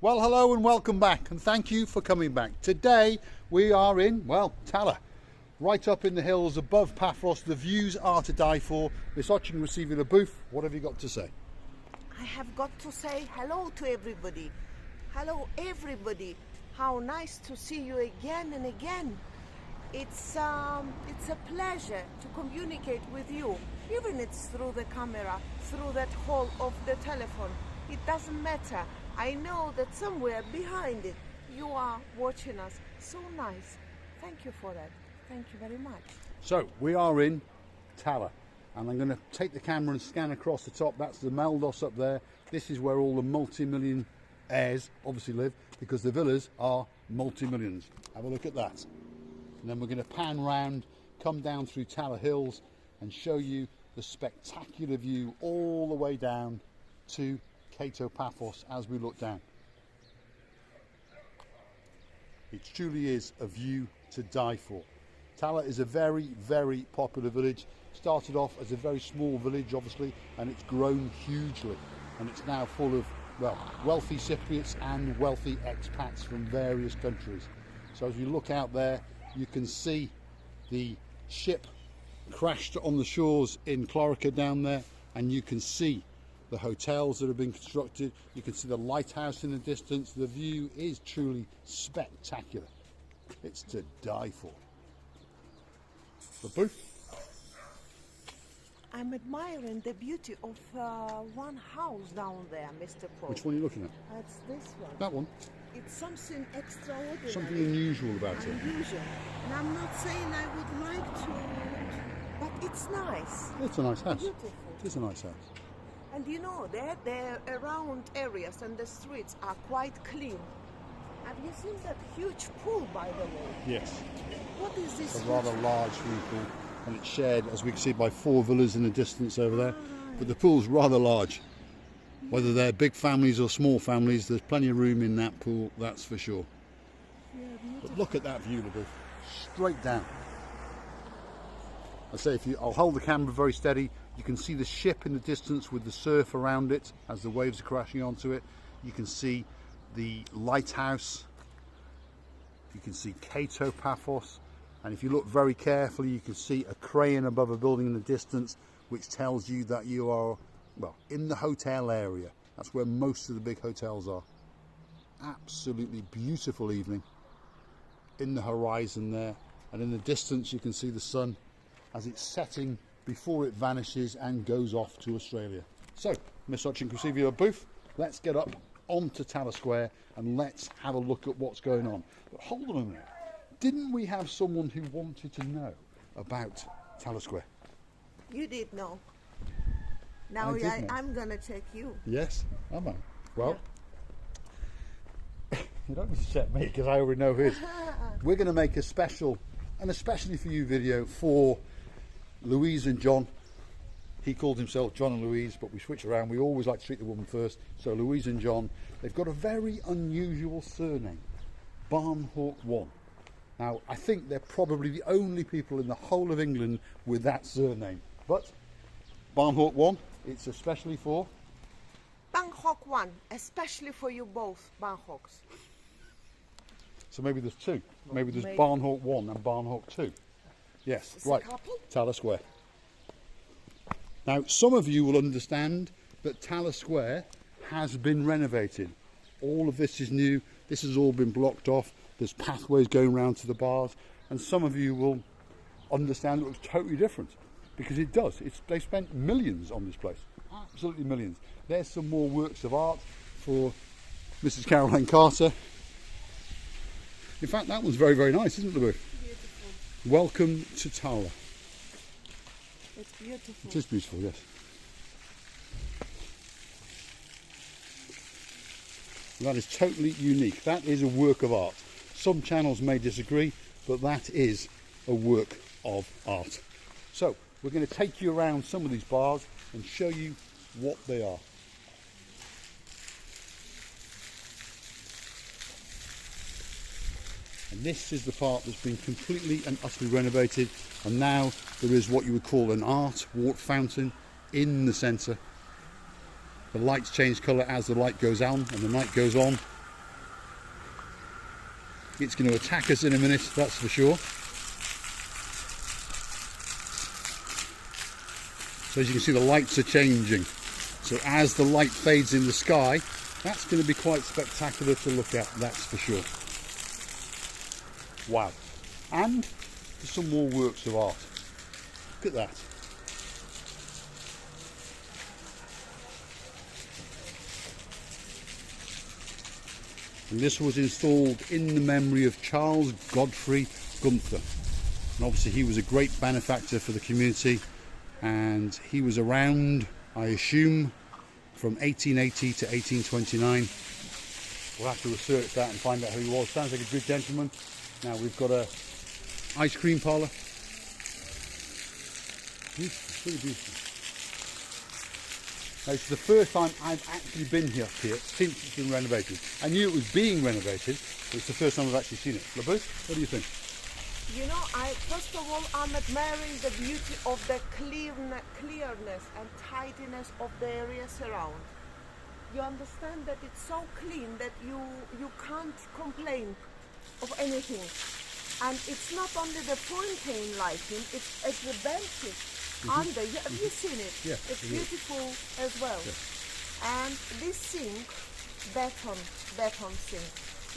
Well, hello and welcome back, and thank you for coming back. Today we are in, well, Tala, right up in the hills above Paphos. The views are to die for. Miss Hotching receiving a booth. What have you got to say? I have got to say hello to everybody. Hello, everybody. How nice to see you again and again. It's a pleasure to communicate with you, even it's through the camera, through that hole of the telephone. It doesn't matter. I know that somewhere behind it, you are watching us. So nice. Thank you for that. Thank you very much. So, we are in Tala, and I'm going to take the camera and scan across the top. That's the Meldos up there. This is where all the multi-million heirs obviously live, because the villas are multi-millions. Have a look at that. And then we're going to pan round, come down through Tala Hills and show you the spectacular view all the way down to Paphos as we look down. It truly is a view to die for. Tala is a very, very popular village. Started off as a very small village, obviously, and it's grown hugely. And it's now full of, well, wealthy Cypriots and wealthy expats from various countries. So as you look out there, you can see the ship crashed on the shores in Clorica down there, and you can see the hotels that have been constructed. You can see the lighthouse in the distance. The view is truly spectacular. It's to die for. The booth. I'm admiring the beauty of one house down there, Mr. Paul. Which one are you looking at? That's this one. That one. It's something extraordinary. Something unusual about it. Unusual. And I'm not saying I would like to, but it's nice. It's a nice house. Beautiful. It's a nice house. And you know, the around areas and the streets are quite clean. Have you seen that huge pool, by the way? Yes. What is this? It's a rather large swimming pool, and it's shared, as we can see, by 4 villas in the distance over there. But the pool's rather large. Whether they're big families or small families, there's plenty of room in that pool, that's for sure. Yeah, But look at that view, LaBeouf. Straight down. I say, I'll hold the camera very steady. You can see the ship in the distance with the surf around it as the waves are crashing onto it. You can see the lighthouse. You can see Paphos. And if you look very carefully, you can see a crane above a building in the distance, which tells you that you are, well, in the hotel area. That's where most of the big hotels are. Absolutely beautiful evening in the horizon there. And in the distance, you can see the sun as it's setting before it vanishes and goes off to Australia. So, Miss Hotching, can see your booth. Let's get up onto Tala Square and let's have a look at what's going on. But hold on a minute. Didn't we have someone who wanted to know about Tala Square? You did know. Now I'm going to check you. Yes, am I? Well, you don't need to check me because I already know who it is. We're going to make a special, and especially for you, video for Louise and John. He called himself John and Louise, but we switch around. We always like to treat the woman first. So Louise and John, they've got a very unusual surname, Barnhawk 1. Now, I think they're probably the only people in the whole of England with that surname. But Barnhawk 1, it's especially for? Barnhawk 1, especially for you both, Barnhawks. So maybe there's 2. Maybe there's Barnhawk 1 and Barnhawk 2. Yes, It's right, Tala Square. Now, some of you will understand that Tala Square has been renovated. All of this is new. This has all been blocked off. There's pathways going round to the bars. And some of you will understand it looks totally different, because it does. They spent millions on this place. Absolutely millions. There's some more works of art for Mrs. Caroline Carter. In fact, that one's very, very nice, isn't it, LaBeouf? Beautiful. Welcome to Tala. It's beautiful. It is beautiful, yes. That is totally unique. That is a work of art. Some channels may disagree, but that is a work of art. So, we're going to take you around some of these bars and show you what they are. And this is the part that's been completely and utterly renovated, and now there is what you would call an art water fountain in the centre. The lights change colour as the light goes on and the night goes on, It's going to attack us in a minute, that's for sure. So as you can see, the lights are changing. So as the light fades in the sky, that's going to be quite spectacular to look at, that's for sure. Wow. And some more works of art. Look at that. And this was installed in the memory of Charles Godfrey Gunther. And obviously he was a great benefactor for the community, and he was around, I assume, from 1880 to 1829. We'll have to research that and find out who he was. Sounds like a good gentleman. Now we've got a ice cream parlour. Beautiful, really beautiful. Now, it's the first time I've actually been here since it's been renovated. I knew it was being renovated, but it's the first time I've actually seen it. Labus, what do you think? You know, first of all, I'm admiring the beauty of the clearness and tidiness of the areas around. You understand that it's so clean that you can't complain of anything. And it's not only the fountain lighting, it's the benches under. Have you seen it? Yeah, it's beautiful as well. Yeah. And this sink, beton sink,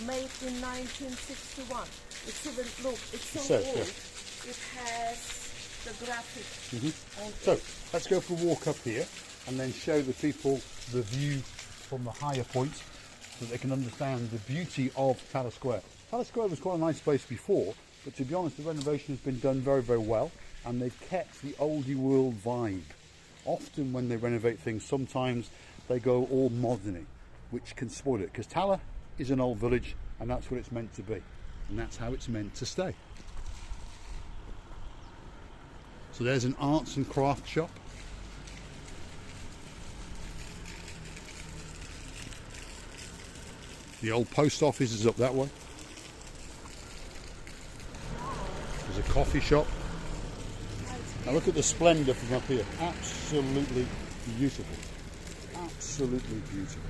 made in 1961. It's even, look, it's so old. Yeah. It has the graphics on So, it. let's go for a walk up here and then show the people the view from the higher point so they can understand the beauty of Tala Square. Tala Square was quite a nice place before, but to be honest, the renovation has been done very, very well, and they've kept the oldie world vibe. Often when they renovate things, sometimes they go all moderny, which can spoil it, because Tala is an old village, and that's what it's meant to be, and that's how it's meant to stay. So there's an arts and craft shop. The old post office is up that way. There's a coffee shop. Now look at the splendour from up here. Absolutely beautiful. Absolutely beautiful.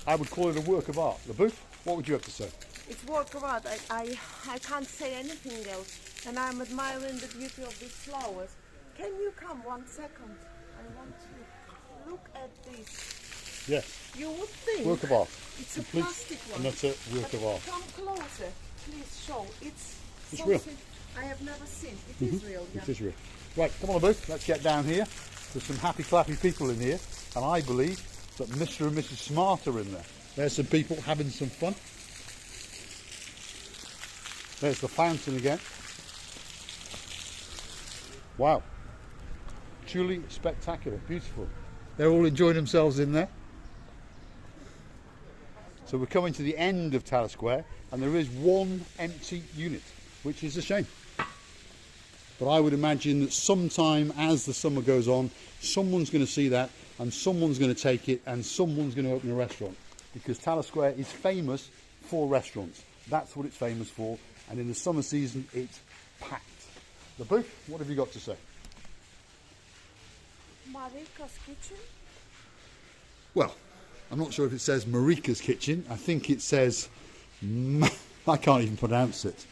I would call it a work of art. LaBouffe, what would you have to say? It's work of art. I can't say anything else. And I'm admiring the beauty of these flowers. Can you come 1 second? I want to look at this. Yes. You would think work of art. It's a plastic one. And that's a work of art. Come closer, please show. It's real. something I have never seen. It is real. Yeah. It is real. Right, come on, LaBouffe, let's get down here. There's some happy clappy people in here, and I believe that Mr. and Mrs. Smart are in there. There's some people having some fun. There's the fountain again. Wow. Truly spectacular, beautiful. They're all enjoying themselves in there. So we're coming to the end of Tala Square, and there is one empty unit, which is a shame. But I would imagine that sometime as the summer goes on, someone's going to see that, and someone's going to take it, and someone's going to open a restaurant. Because Tala Square is famous for restaurants. That's what it's famous for, and in the summer season, it's packed. LaBouffe, what have you got to say? Marika's kitchen? Well, I'm not sure if it says Marika's kitchen. I think it says, I can't even pronounce it.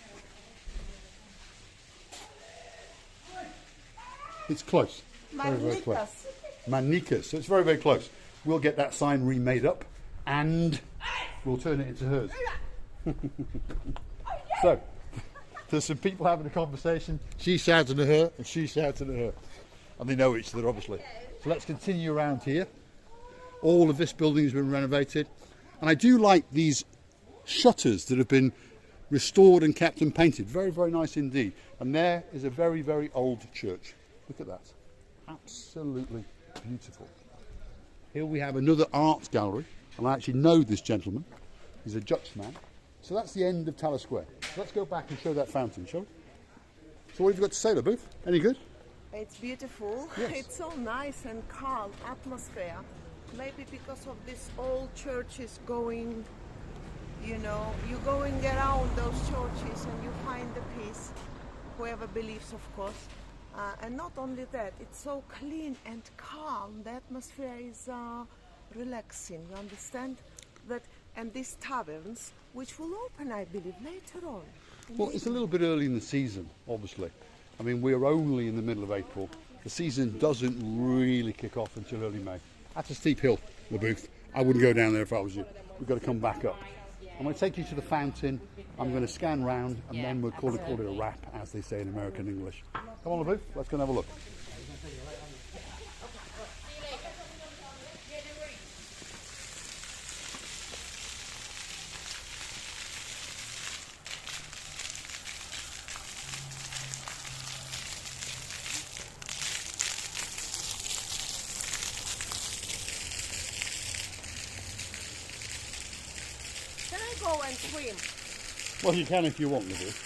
It's close. Very, very close. Marika's. So it's very, very close. We'll get that sign remade up and we'll turn it into hers. So, there's some people having a conversation. She's shouting at her and she's shouting at her. And they know each other, obviously. So let's continue around here. All of this building has been renovated. And I do like these shutters that have been restored and kept and painted. Very, very nice indeed. And there is a very, very old church. Look at that. Absolutely beautiful. Here we have another art gallery. And I actually know this gentleman. He's a Dutchman. So that's the end of Tala Square. So let's go back and show that fountain, shall we? So what have you got to say, LaBouffe? Any good? It's beautiful. Yes. It's so nice and calm atmosphere. Maybe because of this old churches going, you know, you're going around those churches and you find the peace, whoever believes, of course. And not only that, it's so clean and calm. The atmosphere is relaxing. You understand that? And these taverns, which will open, I believe, later on. Well, it's a little bit early in the season, obviously. I mean, we're only in the middle of April. The season doesn't really kick off until early May. That's a steep hill, the booth. I wouldn't go down there if I was you. We've got to come back up. I'm going to take you to the fountain. I'm going to scan round, and then we'll call it a wrap, as they say in American English. Come on, the booth. Let's go and have a look. Can I go and swim? Well, you can if you want, the booth.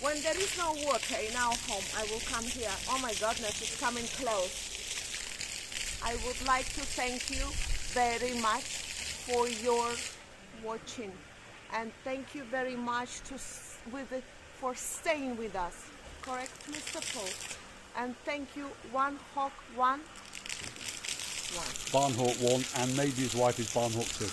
When there is no water in our home, I will come here. Oh my goodness, it's coming close. I would like to thank you very much for your watching, and thank you very much for staying with us. Correct, Mr. Paul? And thank you, One Hawk One. Barnhawk 1, and maybe his wife is Barnhawk 2.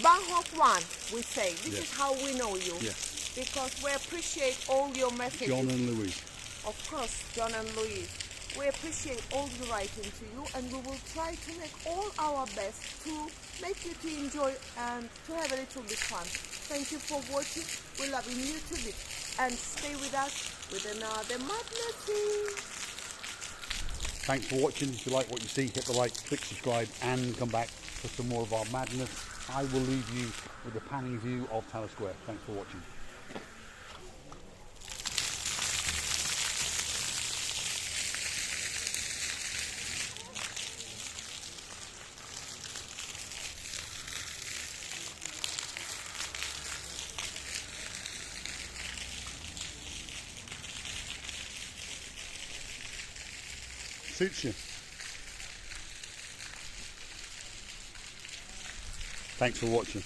Barnhawk 1, we say. This Yes. is how we know you. Yes. Because we appreciate all your messages. John and Louise. Of course, John and Louise. We appreciate all the writing to you, and we will try to make all our best to make you to enjoy and to have a little bit fun. Thank you for watching. We're loving you to bits. And stay with us with another madness. Thanks for watching. If you like what you see, hit the like, click subscribe, and come back for some more of our madness. I will leave you with a panning view of Tala Square. Thanks for watching. Suits you. Thanks for watching.